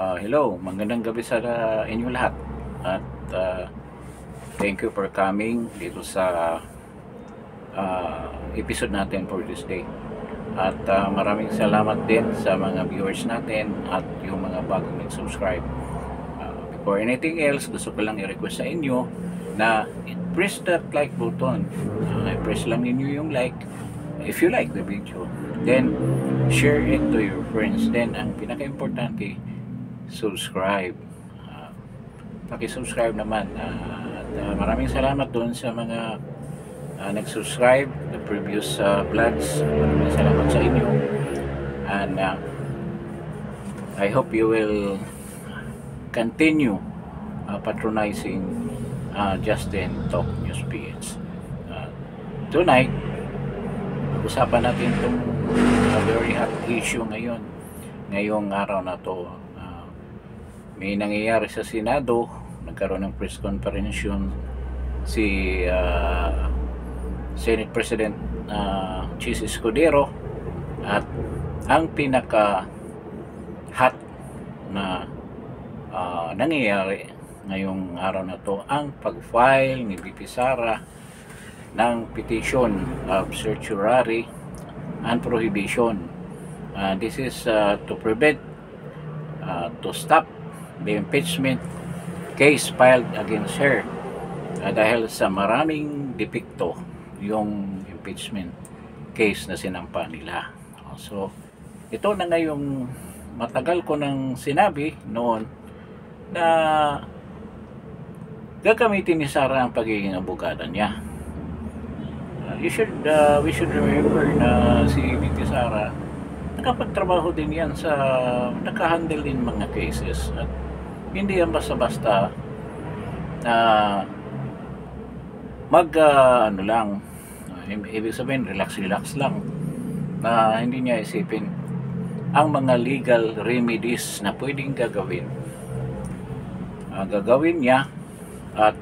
Hello, magandang gabi sa inyo lahat. At thank you for coming dito sa episode natin for this day. At maraming salamat din sa mga viewers natin at yung mga bagong nag-subscribe. Before anything else, gusto ko lang i-request sa inyo na press that like button. Press lang ninyo yung like if you like the video. Then, share it to your friends. Then, ang pinaka-importante, subscribe. Paki-subscribe naman. Maraming salamat doon sa mga nag-subscribe the previous vlogs. Maraming salamat sa inyo. And I hope you will continue patronizing Justin Talk News PH. Tonight, usapan natin itong very hot issue ngayong araw na to. May nangyayari sa Senado, nagkaroon ng press conference si Senate President Chis Escudero, at ang pinaka hot na nangyayari ngayong araw na to ang pag-file ni VP Sara ng petition of certiorari and prohibition. This is to prevent, to stop the impeachment case filed against her dahil sa maraming depekto yung impeachment case na sinampa nila. So ito na ngayong matagal ko nang sinabi noon na gagamitin ni Sara ang pagiging abogada niya. We should remember na si VP Sara nakapagtrabaho din yan sa nakahandle din mga cases, at hindi yan basta-basta na ano lang, ibig sabihin relax lang, na hindi niya isipin ang mga legal remedies na pwedeng gagawin niya at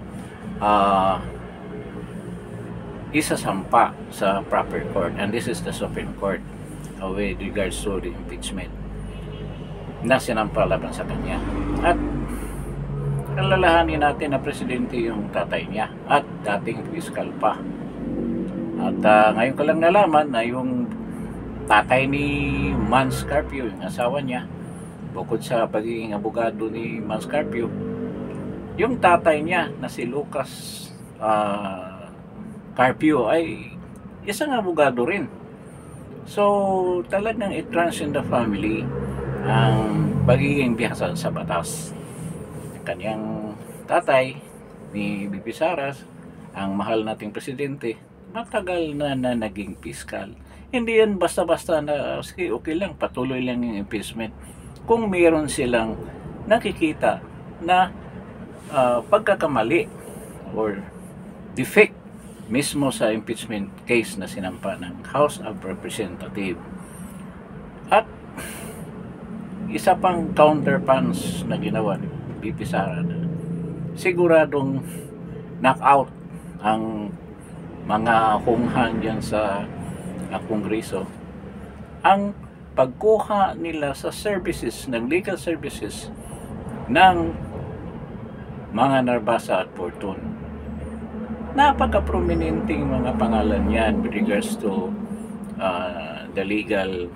isasampa sa proper court, and this is the Supreme Court with regards to the impeachment na sinampa laban sa kanya. At alalahanin natin na presidente yung tatay niya at dating fiscal pa. At ngayon ko lang nalaman na yung tatay ni Mans Carpio, yung asawa niya, bukod sa pagiging abogado ni Mans Carpio, yung tatay niya na si Lucas Carpio ay isang abogado rin. So talagang it runs in the family ang pagiging bihasa sa batas. Kanyang tatay ni VP Sara, ang mahal nating presidente, matagal na naging fiscal. Hindi yan basta-basta na sige, okay lang, patuloy lang yung impeachment kung mayroon silang nakikita na pagkakamali or defect mismo sa impeachment case na sinampa ng House of Representatives. At isa pang counterpunch na ginawa ni VP Sara, na siguradong knockout ang mga hunghan dyan sa Kongreso ang pagkuha nila sa services, ng legal services ng mga Narbasa at Fortune. Napaka-prominenting mga pangalan yan with regards to the legal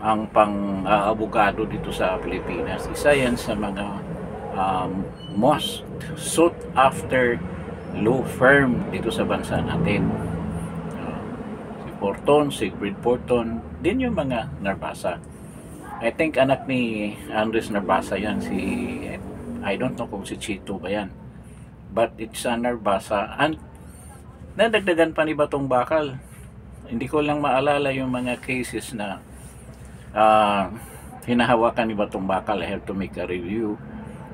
ang pang-abogado dito sa Pilipinas. Isa yan sa mga most sought after law firm dito sa bansa natin. Si Fortune, Sigrid Fortune, din yung mga Narbasa. I think anak ni Andres Narbasa yan, I don't know kung si Chito ba yan, but it's a Narbasa. And nadagdagan pa ni Batong Bakal. Hindi ko lang maalala yung mga cases na hinahawakan ni Batong Bakal. I have to make a review.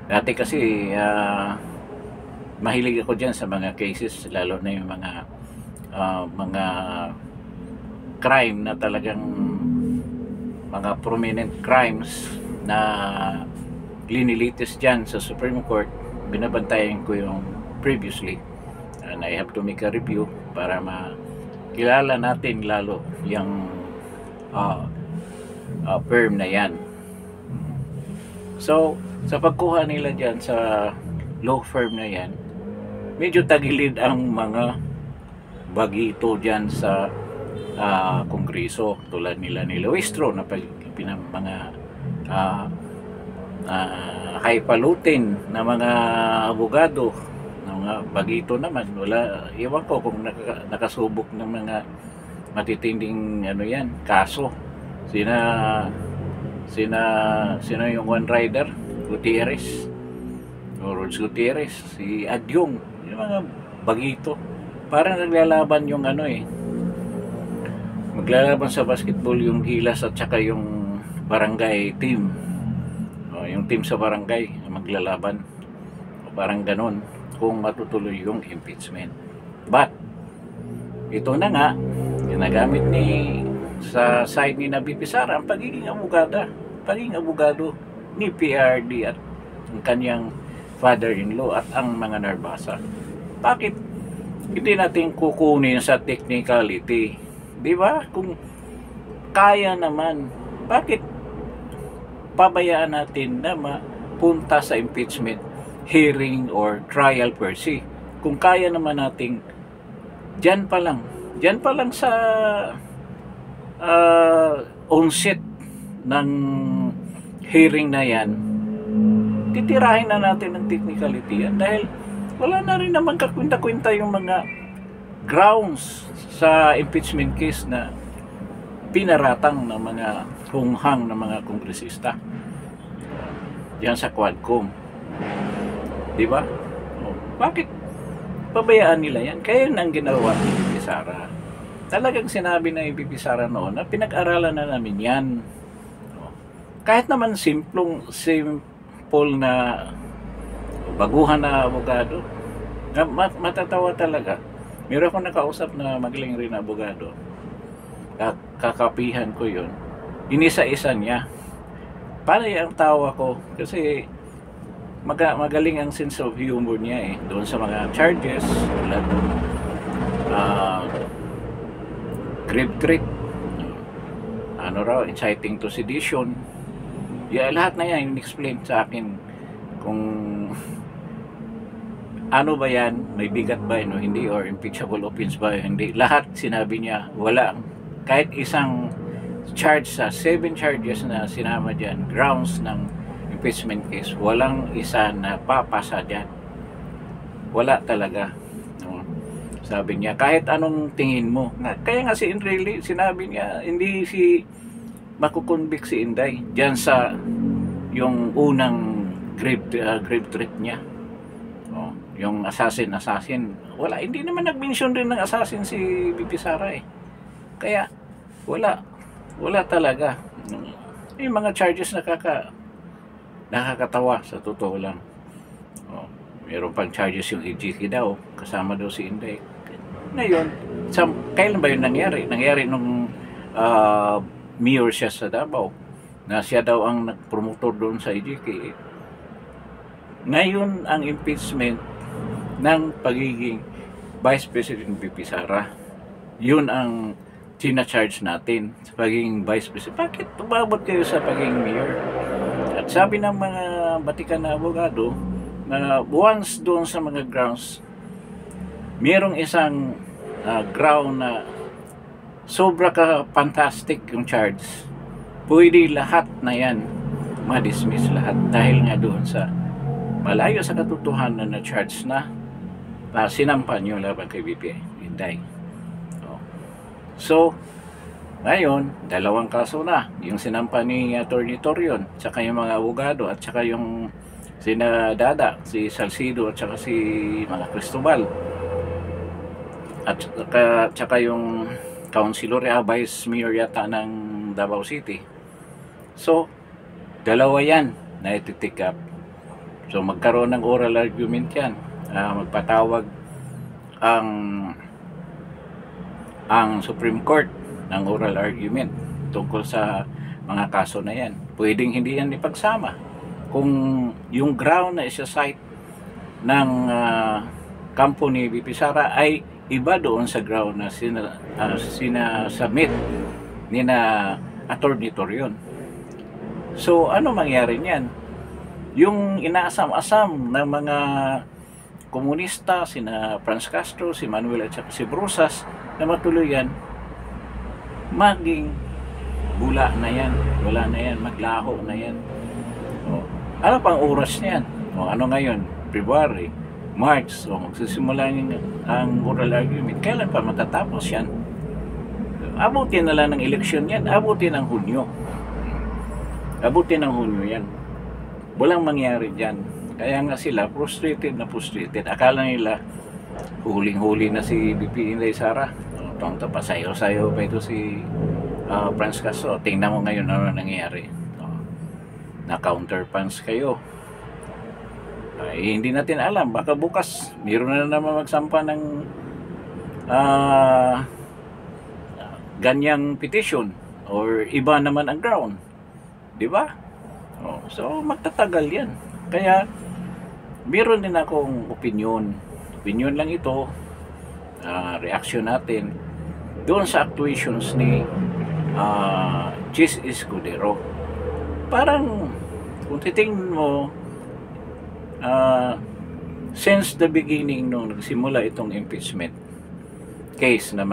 Dati kasi mahilig ako dyan sa mga cases, lalo na yung mga crime na talagang mga prominent crimes na linilitis dyan sa Supreme Court. Binabantayan ko yung previously, and I have to make a review para makilala natin lalo yung firm na yan. So, sa pagkuha nila dyan sa law firm na yan, medyo tagilid ang mga bagito dyan sa kongreso, tulad nila ni Luistro na mga kaipalutin na mga abogado, na mga bagito naman. Wala, iwan ko kung nakasubok ng mga matitinding ano yan, kaso. Sino yung one rider, Gutierrez, o Rods Gutierrez, si Adyong, yung mga bagito. Parang naglalaban yung ano maglalaban sa basketball yung Gilas at saka yung barangay team, yung team sa barangay maglalaban, parang ganon kung matutuloy yung impeachment. But ito na nga, ginagamit sa side ni Nabi Pisara ang pagiging abogado ni PRD at ang kanyang father-in-law at ang mga Narbasa. Bakit hindi natin kukunin sa technicality? Di ba? Kung kaya naman, bakit pabayaan natin na mapunta sa impeachment hearing or trial per se? Kung kaya naman nating dyan pa lang sa onset ng hearing na yan, titirahin na natin ng technicality yan dahil wala na rin naman kakwinta-kwinta yung mga grounds sa impeachment case na pinaratang ng mga hunghang ng mga kongresista yan sa Quadcom. Di ba? Bakit pabayaan nila yan? Kaya yun ang ginawa ni BP Sara. Talagang sinabi na yung BP Sara noon na pinag-aralan na namin yan. Kahit naman simple na baguhan na abogado, matatawa talaga. Meron akong nakausap na magaling rin na abogado. Kakapihan ko yun. Inisa-isa niya. Paano ang tawa ko? Kasi magaling ang sense of humor niya doon sa mga charges tulad ng grave threat, inciting to sedition. Lahat na yan in-explain sa akin kung ano ba yan, may bigat ba o hindi, or impeachable offense ba o hindi. Lahat sinabi niya, wala. Kahit isang charge sa 7 charges na sinama dyan, grounds ng impeachment case, walang isa na papasa dyan. Wala talaga. Sabi niya, kahit anong tingin mo. Kaya nga si Enrile, sinabi niya, hindi makukonvict si Inday dyan sa yung unang grave threat niya. Yung assassin, wala, hindi naman nag-mention rin ng assassin si BP Sara Kaya wala talaga. Yung mga charges nakakatawa sa totoo lang. Meron pang charges yung EJK daw, kasama daw si Inday. Ngayon, kailan ba yun nangyari? Nangyari nung mayor siya sa Davao, na siya daw ang nagpromotor doon sa EJK. Ngayon ang impeachment ng pagiging Vice President BP Sara, yun ang tina-charge natin sa pagiging Vice President. Bakit tumabot kayo sa pagiging mayor? At sabi ng mga batikan na abogado na once doon sa mga grounds, mayroong isang ground na sobra ka fantastic yung charge, pwede lahat na yan ma-dismiss lahat dahil nga doon sa malayo sa katotohanan na charge na sinampan yung laban kay BP Inday. So ngayon, dalawang kaso na, yung sinampan ni Attorney Torion, tsaka yung mga abogado, at tsaka yung sina Dada, si Salcido, at tsaka si mga Cristobal, at tsaka yung Councilor Vice Mayor yata ng Davao City. So dalawa yan na iti-take up. So magkaroon ng oral argument yan, magpatawag ang Supreme Court ng oral argument tungkol sa mga kaso na yan. Pwedeng hindi yan ipagsama kung yung ground na isa-cite ng kampo ni BP Sara ay iba doon sa ground na sinasubmit ni na Attorney Torion. So ano mangyari niyan? Yung inaasam-asam ng mga komunista, sina Franz Castro, si Manuel at saka si Brusas, na matuloy yan, maging bula na yan, wala na yan, maglaho na yan. O, ano pang oras niyan? O, ano ngayon? February, March, so magsisimula ang oral argument. Kailan pa matatapos yan? Abutin na lang ng eleksyon yan, abutin ng Hunyo. Abutin ng Hunyo yan. Walang mangyari dyan. Kaya nga sila, frustrated na frustrated. Akala nila, huling-huli na si BP Inday Sara. Tonto pa, sayo-sayo pa ito si Franz Castro. Tingnan mo ngayon ano nangyayari. Na counterpunch kayo. Ay, hindi natin alam. Baka bukas, mayroon na naman magsampa ng ganyang petition or iba naman ang ground. Di ba? So, magtatagal yan. Kaya, meron din akong opinion. Opinion lang ito. Reaction natin doon sa actuations ni Chis Escudero. Parang, kung titingnan mo, since the beginning nung nagsimula itong impeachment case na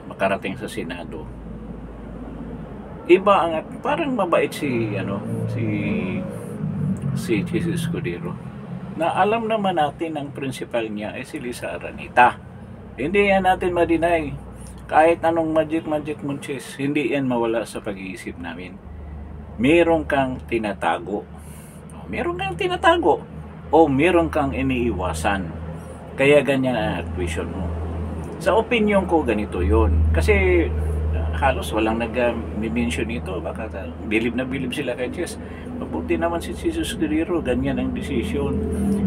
makarating sa Senado, iba ang parang mabait si Chis Escudero, na alam naman natin ang principal niya ay si Lisa Aranita. Hindi yan natin ma-deny. Kahit anong magic mo, Chis, hindi yan mawala sa pag-iisip namin. Meron kang tinatago. Meron kang tinatago o meron kang iniiwasan. Kaya ganyan ang actuation mo. Sa opinion ko, ganito yon. Kasi halos walang nag-mention nito. Baka bilib na bilib sila kay Chis. Mabuti naman si Jesus Guerrero, ganyan ang decision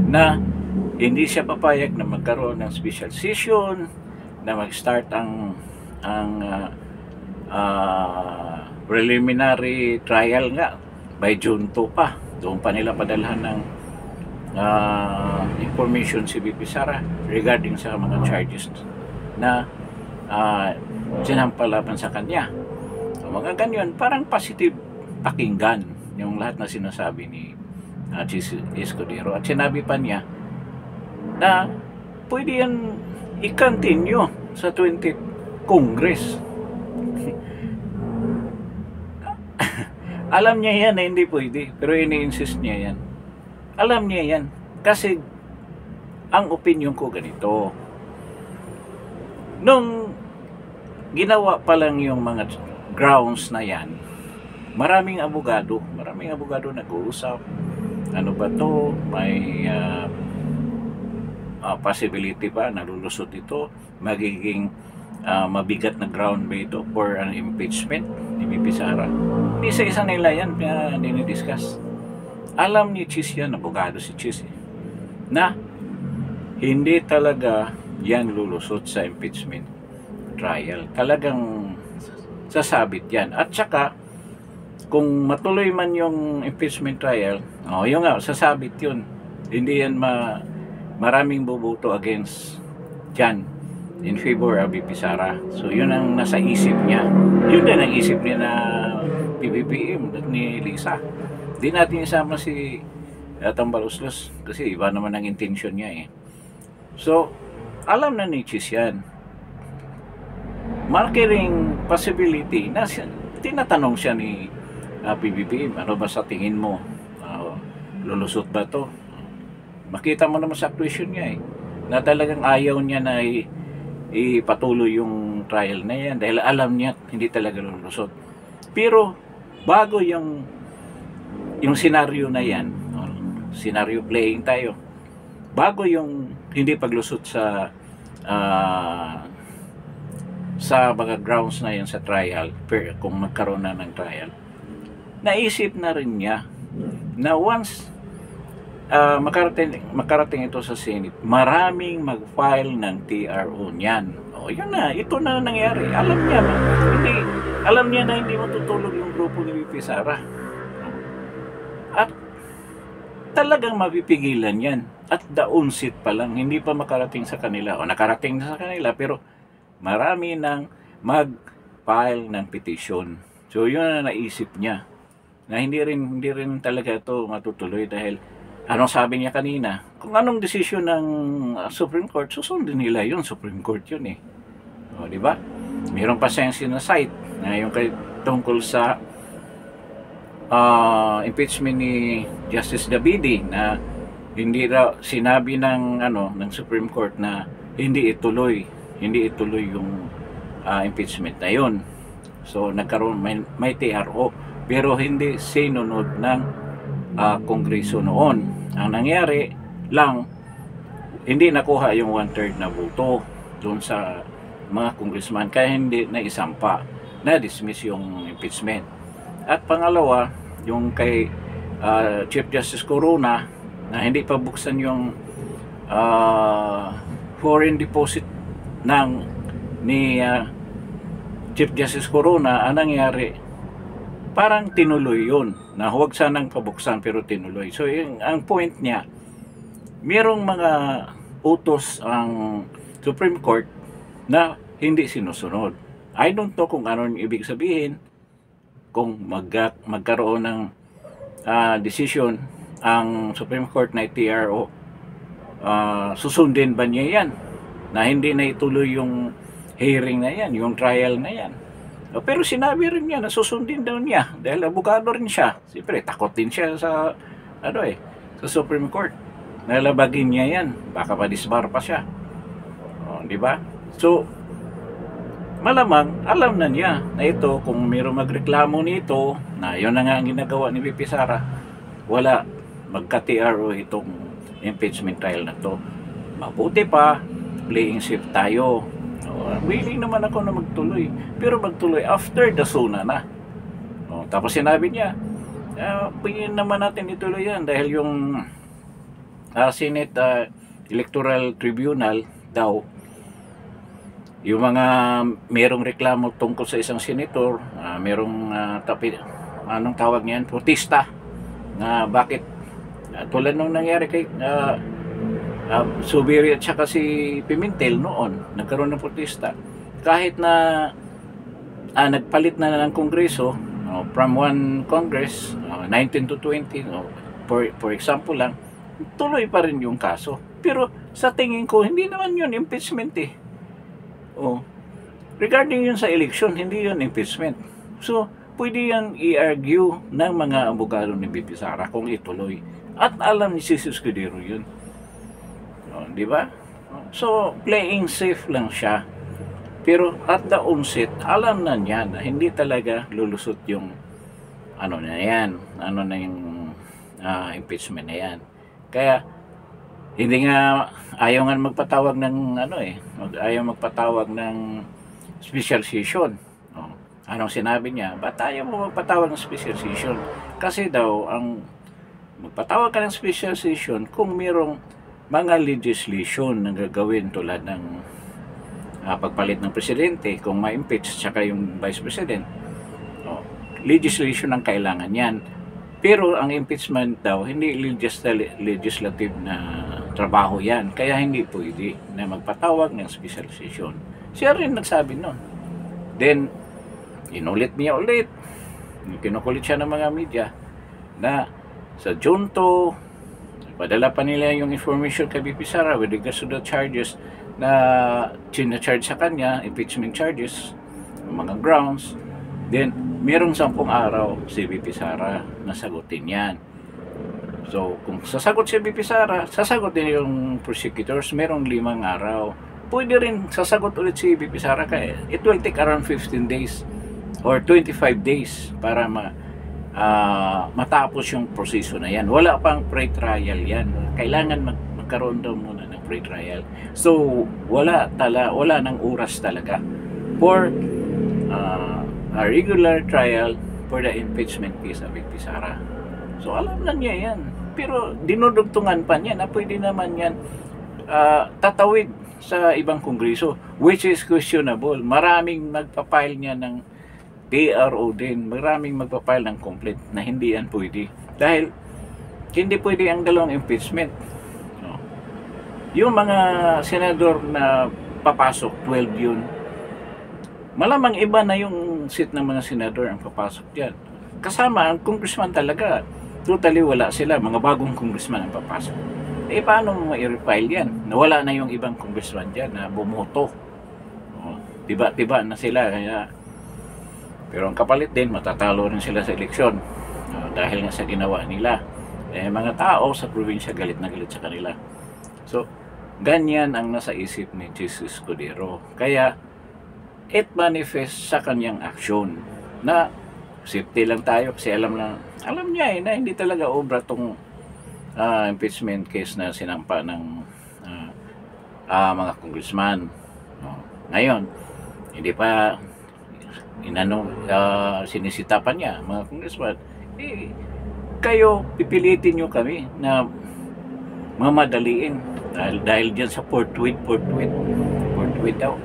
na hindi siya papayag na magkaroon ng special session, na mag-start ang preliminary trial nga by June 2 pa. Doon pa nila padalhan ng information si BP Sara regarding sa mga charges na sinampalaban sa kanya. So, mga ganyan, parang positive pakinggan yung lahat na sinasabi ni Chis Escudero. At sinabi pa niya na pwede yan i-continue sa 20th Congress. Alam niya yan na hindi pwede, pero ini-insist niya yan. Alam niya yan. Kasi ang opinion ko ganito. Nung ginawa pa lang yung mga grounds na yan, maraming abogado nag-uusap. Ano ba to? May possibility ba nalulusot ito? Magiging mabigat na ground ba ito for an impeachment ni BP Sara? Isa-isa nila yan dinidiscuss. Alam ni Chis yan, abogado si Chis na hindi talaga yan lulusot sa impeachment trial. Talagang sasabit yan. At saka kung matuloy man yung impeachment trial, yun nga, sasabit yun. Hindi yan maraming bubuto against dyan in favor of BP Sara. So yun ang nasa isip niya. Yun din ang isip niya na PBBM at ni Lisa. Di natin isama si Tambaluslos kasi iba naman ang intention niya eh. So alam na ni Chis yan. Marking possibility na tinatanong siya ni PBBM, ano ba sa tingin mo? Lulusot ba to? Makita mo naman sa actuation niya eh, na talagang ayaw niya na ipatuloy yung trial na yan dahil alam niya hindi talaga lulusot. Pero bago yung scenario na yan, scenario playing tayo, bago yung hindi paglusot sa mga grounds na yan sa trial, kung magkaroon na ng trial, naisip na rin niya na once makarating ito sa Senate, maraming mag-file ng TRO niyan. Yun na, ito na nangyari. Alam niya na hindi matutulog yung grupo ni BP Sara. At talagang mapipigilan yan. At daunsit pa lang, hindi pa makarating sa kanila. Nakarating na sa kanila, pero marami nang mag-file ng petition. So yun na naisip niya. na hindi rin talaga ito matutuloy dahil anong sabi niya kanina, kung anong desisyon ng Supreme Court, susundin nila yun, Supreme Court yun eh. O, di ba? Mayroon pa siyang sinasite na yung tungkol sa impeachment ni Justice Davidi na hindi raw sinabi ng Supreme Court na hindi ituloy yung impeachment na yun. So nagkaroon may TRO pero hindi sinunod ng Kongreso noon. Ang nangyari lang, hindi nakuha yung 1/3 na boto doon sa mga congressman kaya hindi na isampa, na dismiss yung impeachment. At pangalawa, yung kay Chief Justice Corona na hindi pa buksan yung foreign deposit ni Chief Justice Corona, ang nangyari parang tinuloy yun na huwag sanang pabuksan pero tinuloy. So ang point niya, mayroong mga utos ang Supreme Court na hindi sinusunod. I don't know kung ano yung ibig sabihin, kung magkaroon ng decision ang Supreme Court na TRO, susundin ba niya yan na hindi na ituloy yung hearing na yan, yung trial na yan. Pero sinabi rin niya na susundin daw niya dahil abogado rin siya. Siyempre takot din siya sa sa Supreme Court. Nalabagin niya yan, baka pa-disbar pa siya. Di ba? So malamang alam na niya na ito, kung mayroong magreklamo nito na yun na nga ang ginagawa ni VP Sara, wala magka-TRO itong impeachment trial na to. Mabuti pa, playing safe tayo. Willing naman ako na magtuloy, pero magtuloy after the SONA na. Tapos sinabi niya, pwede naman natin ituloy yan dahil yung Senate Electoral Tribunal daw, yung mga merong reklamo tungkol sa isang senator, merong anong tawag niyan, protesta na bakit tulad nung nangyari kay Zubiri at saka si Pimentel noon, nagkaroon ng protesta kahit na nagpalit na ng Kongreso, from one Congress 19 to 20, for example lang, tuloy pa rin yung kaso. Pero sa tingin ko hindi naman yun impeachment eh. Regarding yun sa election, hindi yun impeachment. So pwede yan i-argue ng mga abogado ni VP Sara kung ituloy, at alam ni Jesus Escudero yun. Di ba? So playing safe lang siya, pero at the onset alam na niya na hindi talaga lulusot yung yung impeachment na yan. Kaya hindi nga ayaw nga magpatawag ng ayaw magpatawag ng special session. Anong sinabi niya? Ba't ayaw mo magpatawag ng special session? Kasi daw ang magpatawag ka ng special session kung mayroong mga legislation na gagawin tulad ng pagpalit ng presidente, kung ma-impeach tsaka yung vice president. Legislation ang kailangan yan. Pero ang impeachment daw, hindi legislative na trabaho yan. Kaya hindi pwede na magpatawag ng special session. Siya rin nagsabi nun. Then, inulit niya ulit. Kinukulit siya ng mga media na sa June 2, padala pa nila yung information kay VP Sara with regards to the charges na charge sa kanya, impeachment charges, mga grounds. Then, merong 10 araw si VP Sara na sagutin yan. So, kung sasagot si VP Sara, sasagot din yung prosecutors, merong 5 araw. Pwede rin sasagot ulit si VP Sara, kaya it will take around 15 days or 25 days para matapos yung proseso na yan. Wala pang pre-trial yan. Kailangan magkaroon daw muna ng pre-trial. So, wala ng oras talaga for a regular trial for the impeachment case of VP Sara. So alam na niya yan, pero dinudugtungan pa niya na pwede naman yan tatawid sa ibang kongreso, which is questionable. Maraming magpapile niya ng TRO din, maraming magpapile ng complete na hindi yan pwede, dahil hindi pwede ang dalawang impeachment. Yung mga senador na papasok, 12 yun, malamang iba na yung seat ng mga senador ang papasok dyan. kasama ang congressman talaga. Totally wala sila, mga bagong congressman ang papasok. Eh paano mo i-refile yan? Nawala na yung ibang congressman dyan na bumoto. Tiba-tiba na sila, kaya pero ang kapalit din, matatalo rin sila sa eleksyon dahil nga sa ginawa nila. Eh, mga tao sa probinsya galit na galit sa kanila. So, ganyan ang nasa isip ni Jesus Escudero. Kaya, it manifests sa kanyang aksyon na safety lang tayo kasi alam niya na hindi talaga obra tong impeachment case na sinampa ng mga congressman. Ngayon, hindi pa sinisita pa niya mga congressman, kayo pipilitin nyo kami na mamadaliin dahil dyan sa forthwith daw,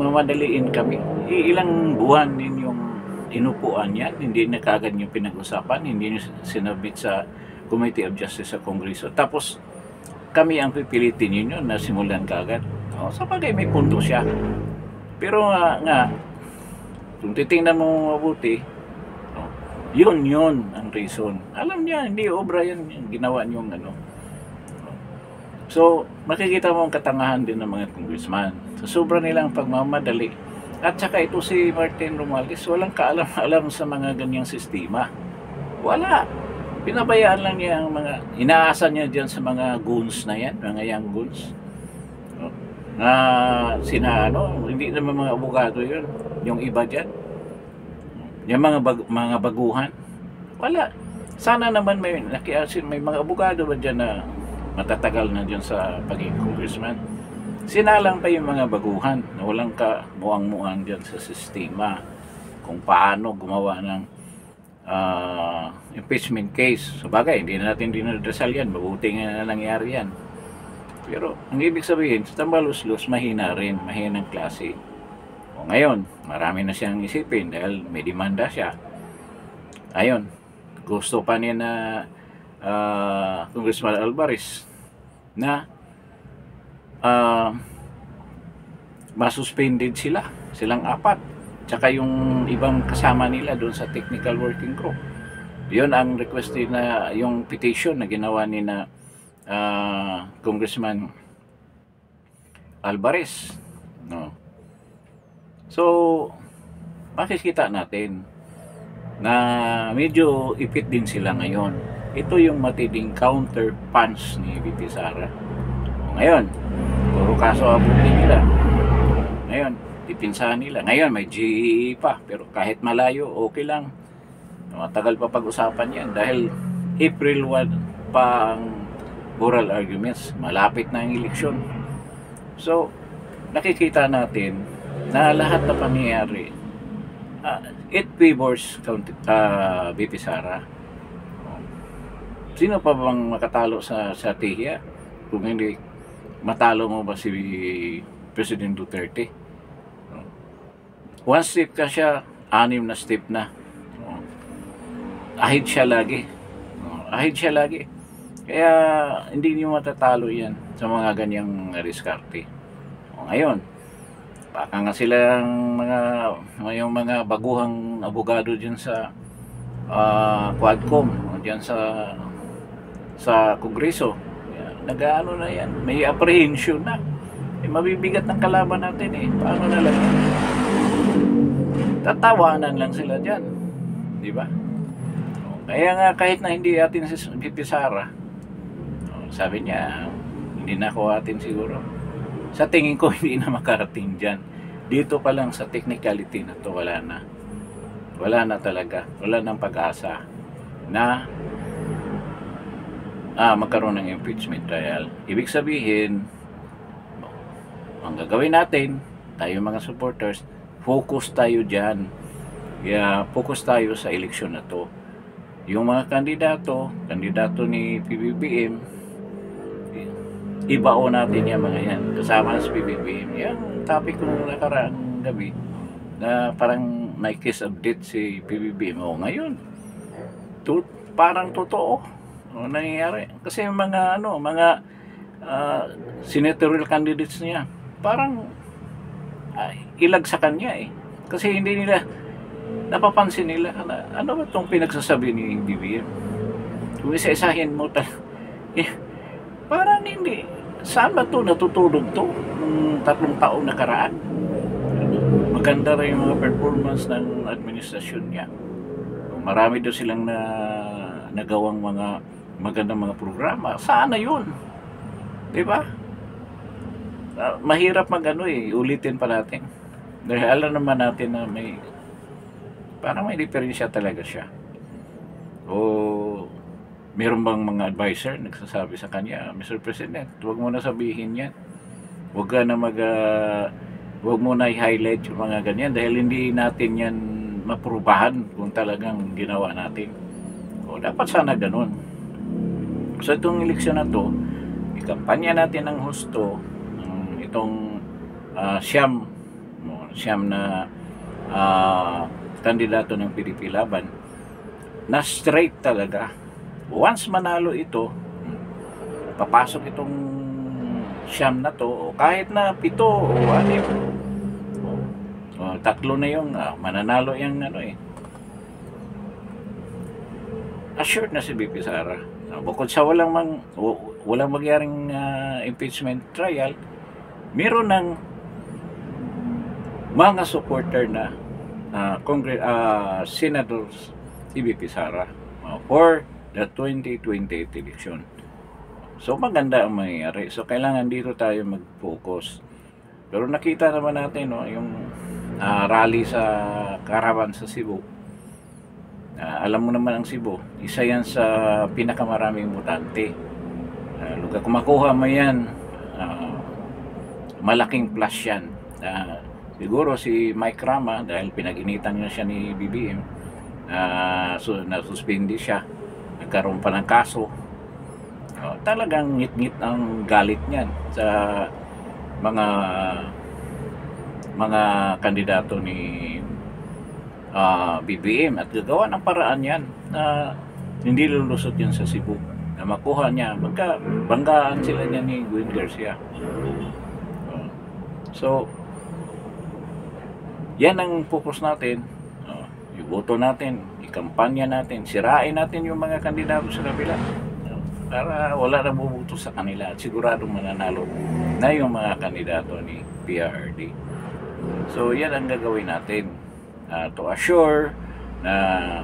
mamadaliin kami. Ilang buwan din yung inupuan yan, hindi na kaagad yung pinag-usapan, hindi nyo sinabit sa Committee of Justice sa Kongreso, tapos kami ang pipilitin ninyo na simulan kaagad. Sa bagay may punto siya, pero nga kung titingnan mo mabuti, yun ang reason. Alam niya, hindi obra yan yung ginawa niyong So, makikita mo ang katangahan din ng mga congressman. So, sobra nilang pagmamadali. At saka ito si Martin Romualdez, walang kaalam-alam sa mga ganyang sistema. Wala. Pinabayaan lang niya ang mga, inaasa niya dyan sa mga goons na yan, mga young goons. Hindi naman mga abogado yun. Yung iba dyan, yung mga baguhan, wala. Sana naman may mga abogado ba dyan na matatagal na dyan sa pagiging congressman. Sinalang pa yung mga baguhan na walang kamuang-muang dyan sa sistema kung paano gumawa ng impeachment case. So bagay, hindi na natin dinadasal yan, mabuti nga na nangyari yan. Pero ang ibig sabihin, sa tambalos-los, mahina rin, mahinang klase. Ngayon, marami na siyang isipin dahil may demanda siya. Ayun, gusto pa niya na Congressman Alvarez na masuspended silang apat, tsaka yung ibang kasama nila doon sa technical working group. Yun ang request na yung petition na ginawa ni na Congressman Alvarez, no? So, makikita natin na medyo ipit din sila ngayon. Ito yung matinding counter punch ni VP Sara. Ngayon, puro kaso abutin nila. Ngayon, ipinsahan nila. Ngayon, may GE pa. Pero kahit malayo, okay lang. Matagal pa pag-usapan yan. Dahil April 1 pa ang oral arguments. Malapit na ang eleksyon. So, nakikita natin na lahat na pangyayari, it favors VP Sara. Sino pa bang makatalo sa TIHA kung hindi matalo mo ba si President Duterte? One step ka siya, 6 na step na. Ahid siya lagi. Kaya hindi niyo matatalo yan sa mga ganyang diskarte. Ngayon, baka nga silang yung mga baguhang abogado dyan sa Quadcom, dyan sa Kongreso, nag-ano na yan, may apprehension na. Mabibigat ng kalaban natin paano na lang yan? Tatawanan lang sila dyan, di ba? Kaya nga kahit na hindi atin si VP Sara, sabi niya, hindi na ako atin siguro. Sa tingin ko hindi na makarating dyan. Dito pa lang sa technicality na to, wala na talaga, wala nang pag-asa na magkaroon ng impeachment trial. Ibig sabihin, ang gagawin natin, tayo mga supporters, focus tayo dyan. Focus tayo sa eleksyon na to. Yung mga kandidato ni PBBM, ibao natin yung mga yan kasama sa PBBM. Yung topic ko nakaraang gabi na parang may case update si PBBM. Ngayon parang totoo nangyayari kasi mga senatorial candidates niya parang ilag sa kanya kasi hindi nila napapansin nila, ano ba itong pinagsasabi ni BBM? Kung isa-isahin mo eh, parang hindi. Saan ba ito natutulog to nung 3 taong nakaraan? Maganda rin yung mga performance ng administrasyon niya. Marami daw silang nagawang mga magandang mga programa. Sana yun? Diba? Mahirap ulitin pa natin. Dahil alam naman natin na parang may diferensya talaga siya. O meron bang mga advisor nagsasabi sa kanya, Mr. President, huwag mo na sabihin yan. Huwag ka na huwag mo na i-highlight yung mga ganyan dahil hindi natin yan maprubahan kung talagang ginawa natin. O dapat sana ganun. So itong eleksyon na to, ikampanya natin ng husto itong siyam na kandidato ng PDP Laban na straight talaga. Once manalo ito, papasok itong siyam na to, o kahit na 7 o 6, 3 na yung mananalo yung assured na si BP Sara. Bukod sa walang mangyaring impeachment trial, meron ng mga supporter na senators si BP Sara for the 2028 election. So maganda ang mangyayari. So kailangan dito tayo mag-focus. Pero nakita naman natin yung rally sa Caravan sa Cebu. Alam mo naman ang Cebu, isa yan sa pinakamaraming botante. Lugar kung makuha mo yan, malaking plus yan. Siguro si Mike Rama, dahil pinag-initan niya siya ni BBM, nasuspindi siya, nagkaroon pa ng kaso. Talagang ngit-ngit ang galit niyan sa mga kandidato ni BBM at gagawa ng paraan yan na hindi lulusot yan sa Cebu, na makuha niya. Banggaan sila niya ni Gwen Garcia. So yan ang focus natin. Iboto natin, ikampanya natin, sirain natin yung mga kandidato sa kabila para wala na bubuto sa kanila at siguradong mananalo na yung mga kandidato ni PRRD. So yan ang gagawin natin to assure na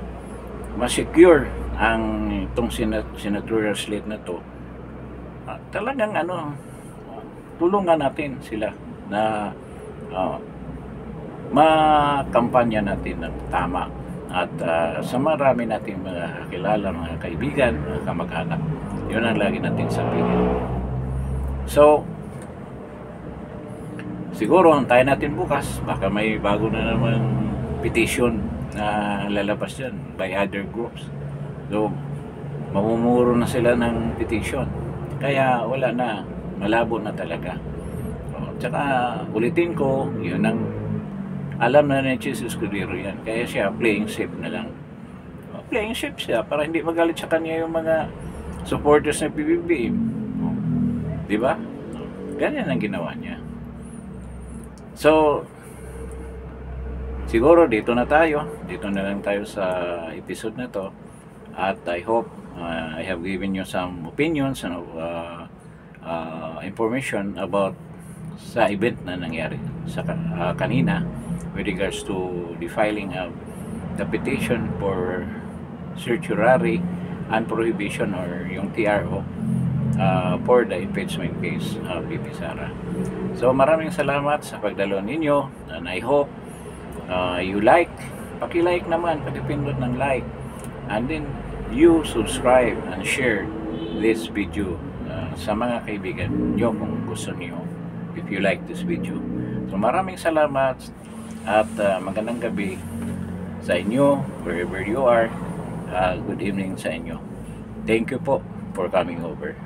ma-secure ang itong senatorial slate na to. Talagang tulungan natin sila na makampanya natin ng tama at sa marami nating mga kakilala, mga kaibigan, mga kamag-anak. Yun ang lagi natin sabihin. So siguro antayin natin bukas, baka may bago na naman petition na lalabas dyan by other groups. So mamumuro na sila ng petition, kaya wala na, malabo na talaga. Tsaka ulitin ko, yun ang alam na ni Jesus Escudero yan, kaya siya playing safe na lang. Playing safe siya para hindi magalit sa kanya yung mga supporters ng PBB. Diba? Ganyan ang ginawa niya. So siguro dito na lang tayo sa episode na to, at I hope I have given you some opinions and information about sa event na nangyari sa kanina with regards to the filing of the petition for certiorari and prohibition, or yung TRO, for the impeachment case of BP Sara. So maraming salamat sa pagdalo ninyo, and I hope you paki-like naman, paki-pindot ng like, and then you subscribe and share this video sa mga kaibigan nyo kung gusto niyo, if you like this video. So maraming salamat at magandang gabi sa inyo wherever you are. Good evening sa inyo. Thank you po for coming over.